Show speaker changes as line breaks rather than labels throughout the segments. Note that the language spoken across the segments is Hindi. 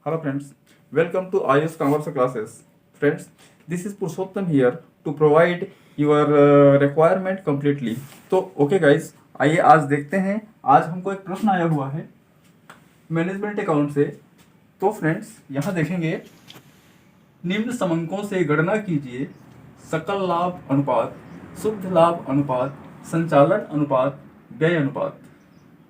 Hello friends, welcome to IS Commerce classes. Friends, this is Purushottam here to provide your requirement completely. तो ओके गाइस, आइए आज देखते हैं। आज हमको एक प्रश्न आया हुआ है मैनेजमेंट अकाउंट से। तो फ्रेंड्स यहाँ देखेंगे, निम्न समंकों से गणना कीजिए सकल लाभ अनुपात, शुद्ध लाभ अनुपात, संचालन अनुपात, व्यय अनुपात।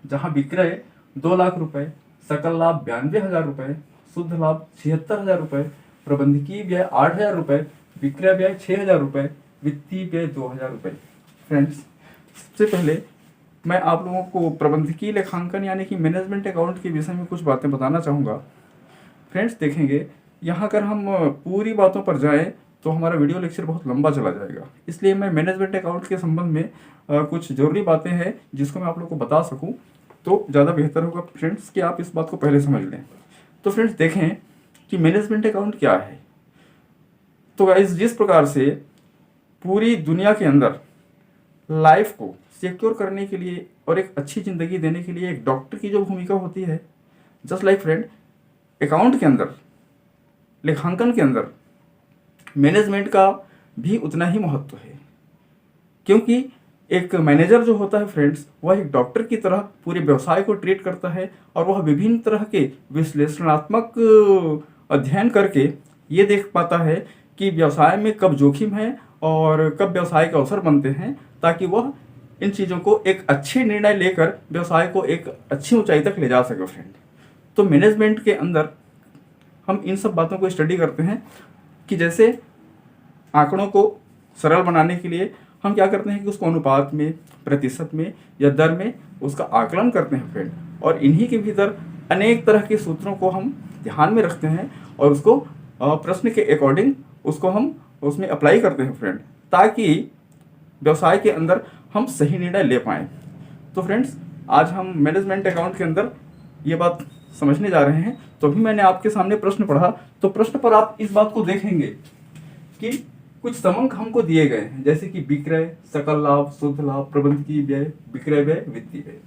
जहाँ विक्रय 2 लाख रुपए, सकल लाभ 92,000 रुपए, शुद्ध लाभ 76,000 रुपए, प्रबंधकीय व्यय 8,000 रुपए, विक्रय व्यय 6,000 रुपए, वित्तीय व्यय 2,000 रुपए। फ्रेंड्स, सबसे पहले मैं आप लोगों को प्रबंधकीय लेखांकन यानी कि मैनेजमेंट अकाउंट के विषय में कुछ बातें बताना चाहूँगा। फ्रेंड्स देखेंगे, यहाँ अगर हम पूरी बातों पर जाएं तो हमारा वीडियो लेक्चर बहुत लंबा चला जाएगा, इसलिए मैं मैनेजमेंट अकाउंट के संबंध में कुछ ज़रूरी बातें हैं जिसको मैं आप लोगों को बता सकूं तो ज़्यादा बेहतर होगा फ्रेंड्स कि आप इस बात को पहले समझ लें। तो फ्रेंड्स देखें कि मैनेजमेंट अकाउंट क्या है। तो गाइस, जिस प्रकार से पूरी दुनिया के अंदर लाइफ को सिक्योर करने के लिए और एक अच्छी ज़िंदगी देने के लिए एक डॉक्टर की जो भूमिका होती है, जस्ट लाइक फ्रेंड अकाउंट के अंदर, लेखांकन के अंदर मैनेजमेंट का भी उतना ही महत्व है। क्योंकि एक मैनेजर जो होता है फ्रेंड्स, वह एक डॉक्टर की तरह पूरे व्यवसाय को ट्रीट करता है और वह विभिन्न तरह के विश्लेषणात्मक अध्ययन करके ये देख पाता है कि व्यवसाय में कब जोखिम है और कब व्यवसाय के अवसर बनते हैं, ताकि वह इन चीज़ों को एक अच्छे निर्णय लेकर व्यवसाय को एक अच्छी ऊंचाई तक ले जा सके फ्रेंड। तो मैनेजमेंट के अंदर हम इन सब बातों को स्टडी करते हैं कि जैसे आंकड़ों को सरल बनाने के लिए हम क्या करते हैं कि उसको अनुपात में, प्रतिशत में या दर में उसका आकलन करते हैं फ्रेंड, और इन्हीं के भीतर अनेक तरह के सूत्रों को हम ध्यान में रखते हैं और उसको प्रश्न के अकॉर्डिंग उसको हम उसमें अप्लाई करते हैं फ्रेंड, ताकि व्यवसाय के अंदर हम सही निर्णय ले पाएँ। तो फ्रेंड्स, आज हम मैनेजमेंट अकाउंट के अंदर ये बात समझने जा रहे हैं। तो अभी मैंने आपके सामने प्रश्न पढ़ा, तो प्रश्न पर आप इस बात को देखेंगे कि कुछ समंक हमको दिए गए हैं, जैसे कि विक्रय, सकल लाभ, शुद्ध लाभ, प्रबंधकीय व्यय, विक्रय व्यय, वित्तीय व्यय।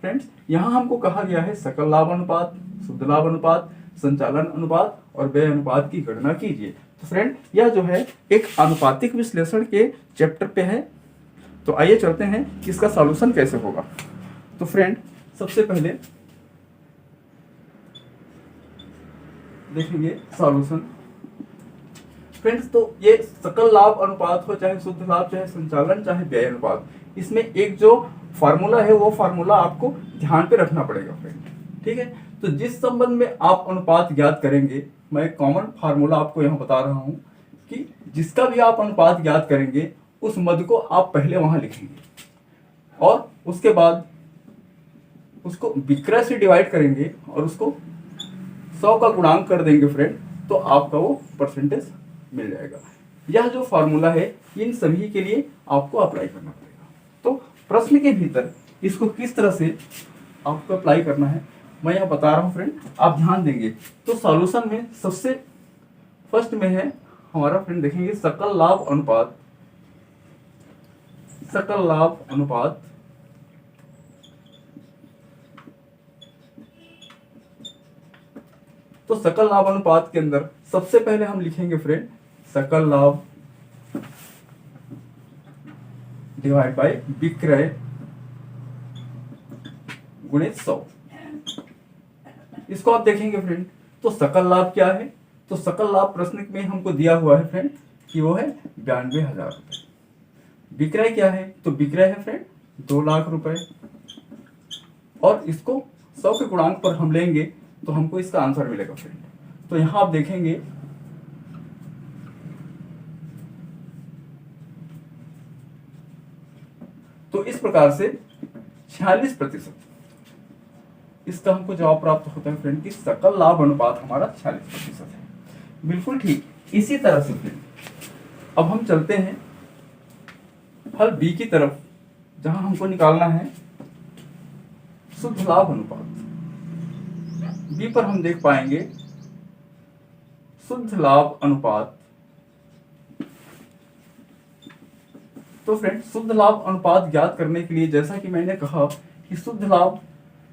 फ्रेंड्स, यहाँ हमको कहा गया है सकल लाभ अनुपात, शुद्ध लाभ अनुपात, संचालन अनुपात और व्यय अनुपात की गणना कीजिए। तो फ्रेंड, यह जो है एक आनुपातिक विश्लेषण के चैप्टर पे है। तो आइए चलते हैं कि इसका सॉल्यूशन कैसे होगा। तो फ्रेंड, सबसे पहले देखेंगे सॉल्यूशन। फ्रेंड्स, तो ये सकल लाभ अनुपात हो, चाहे शुद्ध लाभ, चाहे संचालन, चाहे व्यय अनुपात, इसमें एक जो फार्मूला है वो फार्मूला आपको ध्यान पे रखना पड़ेगा फ्रेंड, ठीक है। तो जिस संबंध में आप अनुपात ज्ञात करेंगे, मैं एक कॉमन फार्मूला आपको यहाँ बता रहा हूँ कि जिसका भी आप अनुपात ज्ञात करेंगे उस मद को आप पहले वहां लिखेंगे और उसके बाद उसको विक्रय से डिवाइड करेंगे और उसको 100 का गुणांक कर देंगे फ्रेंड, तो आपका वो परसेंटेज मिल जाएगा। यह जो फॉर्मूला है इन सभी के लिए आपको अप्लाई करना पड़ेगा। तो प्रश्न के भीतर इसको किस तरह से आपको अप्लाई करना है मैं यहाँ बता रहा हूँ फ्रेंड, आप ध्यान देंगे। तो सॉल्यूशन में सबसे फर्स्ट में है हमारा फ्रेंड, देखेंगे सकल लाभ अनुपात, सकल लाभ अनुपात तो सकल लाभ अनुपात के अंदर सबसे पहले हम लिखेंगे फ्रेंड सकल लाभ डिवाइड बाय विक्रय गुणित 100। इसको आप देखेंगे फ्रेंड, तो सकल लाभ क्या है? तो सकल लाभ प्रश्न में हमको दिया हुआ है फ्रेंड कि वो है 92,000 रुपए। विक्रय क्या है? तो विक्रय है फ्रेंड 2 लाख रुपए, और इसको 100 के गुणांक पर हम लेंगे तो हमको इसका आंसर मिलेगा फ्रेंड। तो यहां आप देखेंगे तो इस प्रकार से 46% इसका हमको जवाब प्राप्त होता है फ्रेंड कि सकल लाभ अनुपात हमारा 46% है। बिल्कुल ठीक। इसी तरह से फ्रेंड अब हम चलते हैं हल बी की तरफ, जहां हमको निकालना है शुद्ध लाभ अनुपात। बी पर हम देख पाएंगे शुद्ध लाभ अनुपात। तो फ्रेंड, शुद्ध लाभ अनुपात ज्ञात करने के लिए जैसा कि मैंने कहा कि शुद्ध लाभ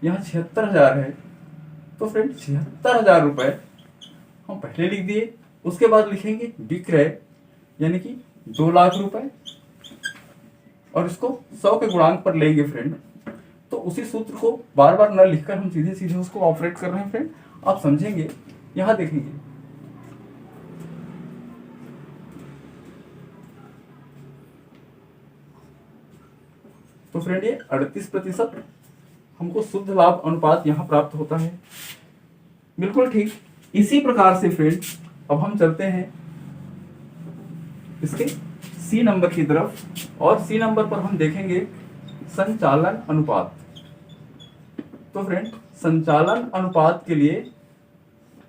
यहाँ 76,000 है, तो फ्रेंड 76,000 रुपए हम पहले लिख दिए। उसके बाद लिखेंगे विक्रय यानी कि 2 लाख रुपए, और इसको 100 के गुणांक पर लेंगे फ्रेंड। तो उसी सूत्र को बार बार न लिखकर हम सीधे सीधे उसको ऑपरेट कर रहे हैं फ्रेंड, आप समझेंगे। यहां देखेंगे तो फ्रेंड ये 38% हमको शुद्ध लाभ अनुपात यहां प्राप्त होता है। बिल्कुल ठीक इसी प्रकार से फ्रेंड अब हम चलते हैं इसके सी नंबर की तरफ, और सी नंबर पर हम देखेंगे संचालन अनुपात। तो फ्रेंड संचालन अनुपात के लिए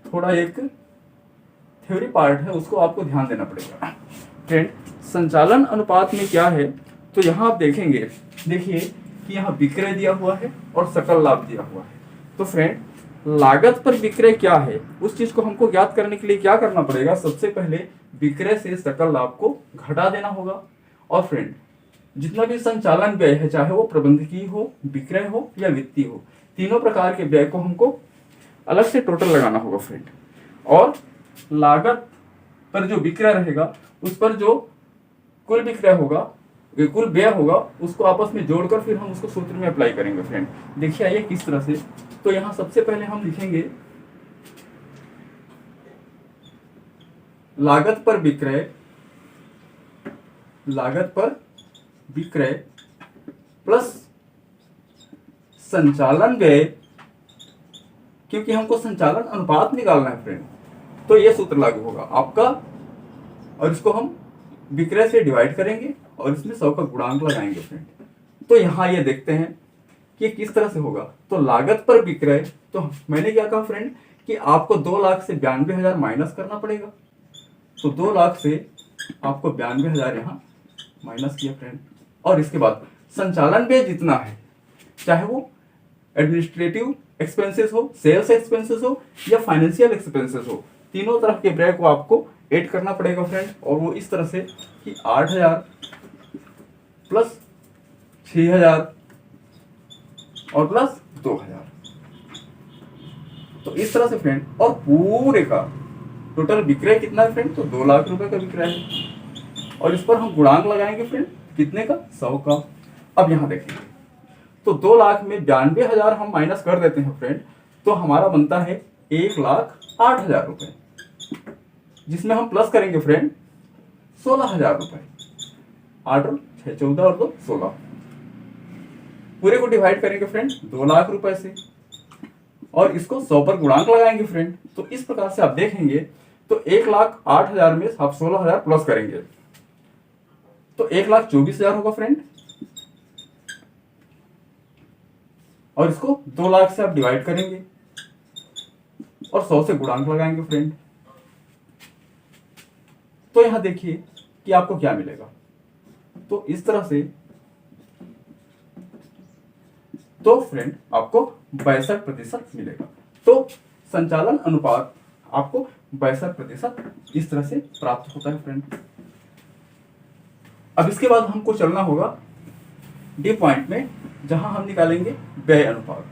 थोड़ा एक थ्योरी पार्ट है, उसको आपको ध्यान देना पड़ेगा। फ्रेंड संचालन अनुपात में क्या है, तो यहां आप देखेंगे, देखिए कि यहाँ विक्रय दिया हुआ है और सकल लाभ दिया हुआ है। तो फ्रेंड लागत पर विक्रय क्या है, उस चीज को हमको ज्ञात करने के लिए क्या करना पड़ेगा, सबसे पहले विक्रय से सकल लाभ को घटा देना होगा। और फ्रेंड जितना भी संचालन व्यय है, चाहे वो प्रबंधकीय हो, विक्रय हो या वित्तीय हो, तीनों प्रकार के व्यय को हमको अलग से टोटल लगाना होगा फ्रेंड। और लागत पर जो विक्रय रहेगा उस पर जो कुल विक्रय होगा, कुल व्यय होगा, उसको आपस में जोड़कर फिर हम उसको सूत्र में अप्लाई करेंगे फ्रेंड। देखिए आइए किस तरह से। तो यहां सबसे पहले हम लिखेंगे लागत पर विक्रय, लागत पर विक्रय प्लस संचालन व्यय, क्योंकि हमको संचालन अनुपात निकालना है फ्रेंड, तो ये सूत्र लागू होगा आपका। और इसको हम विक्रय से डिवाइड करेंगे और इसमें 100 का गुणांक लगाएंगे फ्रेंड। तो यहाँ ये देखते हैं कि किस तरह से होगा। तो लागत पर विक्रय, तो मैंने क्या कहा फ्रेंड कि आपको 2 लाख से 92,000 माइनस करना पड़ेगा। तो 2 लाख से आपको 92,000 यहाँ माइनस किया फ्रेंड। और इसके बाद संचालन व्यय जितना है, चाहे वो एडमिनिस्ट्रेटिव एक्सपेंसेस हो, सेल्स एक्सपेंसेस हो या फाइनेंशियल एक्सपेंसेस हो, तीनों तरह के व्यय को आपको ऐड करना पड़ेगा फ्रेंड। और वो इस तरह से कि 8,000 प्लस 6,000 और प्लस 2,000, तो इस तरह से फ्रेंड। और पूरे का टोटल विक्रय कितना है फ्रेंड, तो 2 लाख रुपए का विक्रय है। और इस पर हम गुणांक लगाएंगे फ्रेंड, कितने का, 100 का। अब यहां देखेंगे तो 2 लाख में 92,000 हम माइनस कर देते हैं फ्रेंड, तो हमारा बनता है 1,08,000 रुपए, जिसमें हम प्लस करेंगे फ्रेंड 16,000 रुपए। 8 और 6 14 और 2 16, पूरे को डिवाइड करेंगे फ्रेंड 2 लाख रुपए से, और इसको 100 पर गुणांक लगाएंगे फ्रेंड। तो इस प्रकार से आप देखेंगे तो 1,08,000 में आप 16,000 प्लस करेंगे तो 1,24,000 होगा फ्रेंड। और इसको 2 लाख से आप डिवाइड करेंगे और 100 से गुणांक लगाएंगे फ्रेंड। तो यहां देखिए कि आपको क्या मिलेगा। तो इस तरह से तो फ्रेंड आपको 62% मिलेगा। तो संचालन अनुपात आपको 62% इस तरह से प्राप्त होता है फ्रेंड। अब इसके बाद हमको चलना होगा डी पॉइंट में, जहां हम निकालेंगे व्यय अनुपात।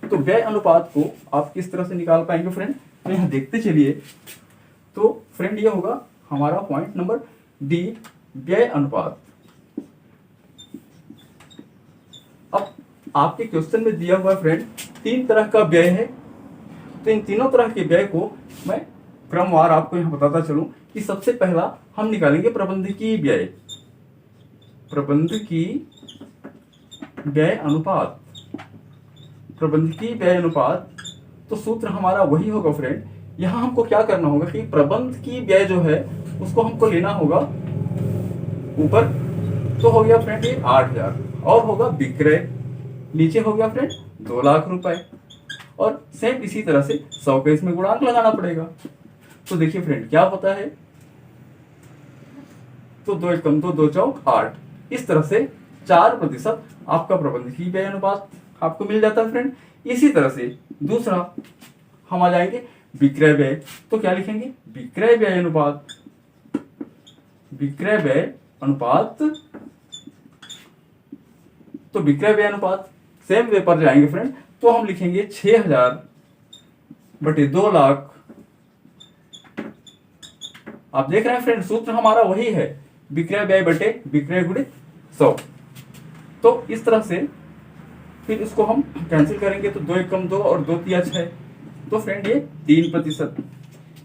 तो व्यय अनुपात को आप किस तरह से निकाल पाएंगे फ्रेंड, तो यहां देखते चलिए। तो फ्रेंड ये होगा हमारा पॉइंट नंबर डी, व्यय अनुपात। अब आपके क्वेश्चन में दिया हुआ फ्रेंड 3 तरह का व्यय है, तो इन तीनों तरह के व्यय को मैं क्रमवार आपको यहां बताता चलूं कि सबसे पहला हम निकालेंगे प्रबंधकीय व्यय, प्रबंधकीय व्यय अनुपात। प्रबंधकीय व्यय अनुपात, तो सूत्र हमारा वही होगा फ्रेंड। यहां हमको क्या करना होगा कि प्रबंधकीय व्यय जो है उसको हमको लेना होगा ऊपर, तो हो गया फ्रेंड ये 8,000, और होगा विक्रय, नीचे हो गया फ्रेंड 2 लाख रुपए, और सेम इसी तरह से 100 का इसमें गुणांक लगाना पड़ेगा। तो देखिए फ्रेंड क्या होता है, तो 2 1 कम 2 2 चौक 8, इस तरह से 4% आपका प्रबंधकीय व्यय अनुपात आपको मिल जाता है फ्रेंड। इसी तरह से दूसरा हम आ जाएंगे विक्रय व्यय, तो क्या लिखेंगे, विक्रय व्यय अनुपात, विक्रय व्यय अनुपात। तो विक्रय व्यय अनुपात सेम वे पर जाएंगे फ्रेंड, तो हम लिखेंगे 6,000 बटे 2 लाख। आप देख रहे हैं फ्रेंड, सूत्र हमारा वही है, विक्रय व्यय बटे विक्रय गुणित 100। तो इस तरह से फिर इसको हम कैंसिल करेंगे तो 2 एकम 2 और 2 तिया 6, तो फ्रेंड ये 3%।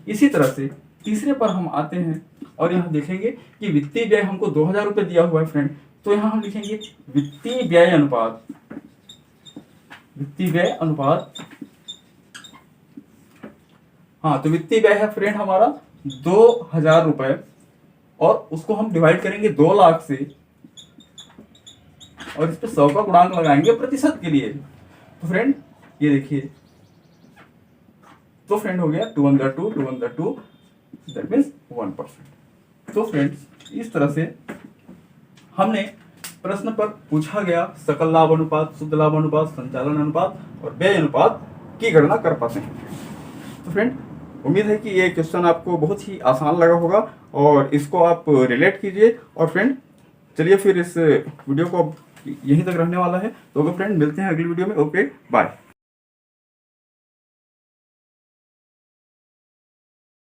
इसी तरह से तीसरे पर हम आते हैं और यहाँ देखेंगे कि वित्तीय व्यय हमको 2000 रुपये दिया हुआ है फ्रेंड, तो यहाँ हम लिखेंगे वित्तीय व्यय अनुपात, वित्तीय व्यय अनुपात। हाँ, तो वित्तीय व्यय है फ्रेंड हमारा 2000 रुपये और उसको हम डिवाइड करेंगे 2 लाख से और इस पे 100 का गुणांक लगाएंगे प्रतिशत के लिए। तो फ्रेंड ये देखिए, तो फ्रेंड हो गया 2/2 दैट मीन्स 1%। तो फ्रेंड्स इस तरह से हमने प्रश्न पर पूछा गया सकल लाभ अनुपात, शुद्ध लाभ अनुपात, संचालन अनुपात और व्यय अनुपात की गणना कर पाते हैं। तो फ्रेंड उम्मीद है कि ये क्वेश्चन आपको बहुत ही आसान लगा होगा और इसको आप रिलेट कीजिए। और फ्रेंड चलिए फिर इस वीडियो को यहीं तक रहने वाला है, तो ओके फ्रेंड, मिलते हैं अगली वीडियो में। Okay bye.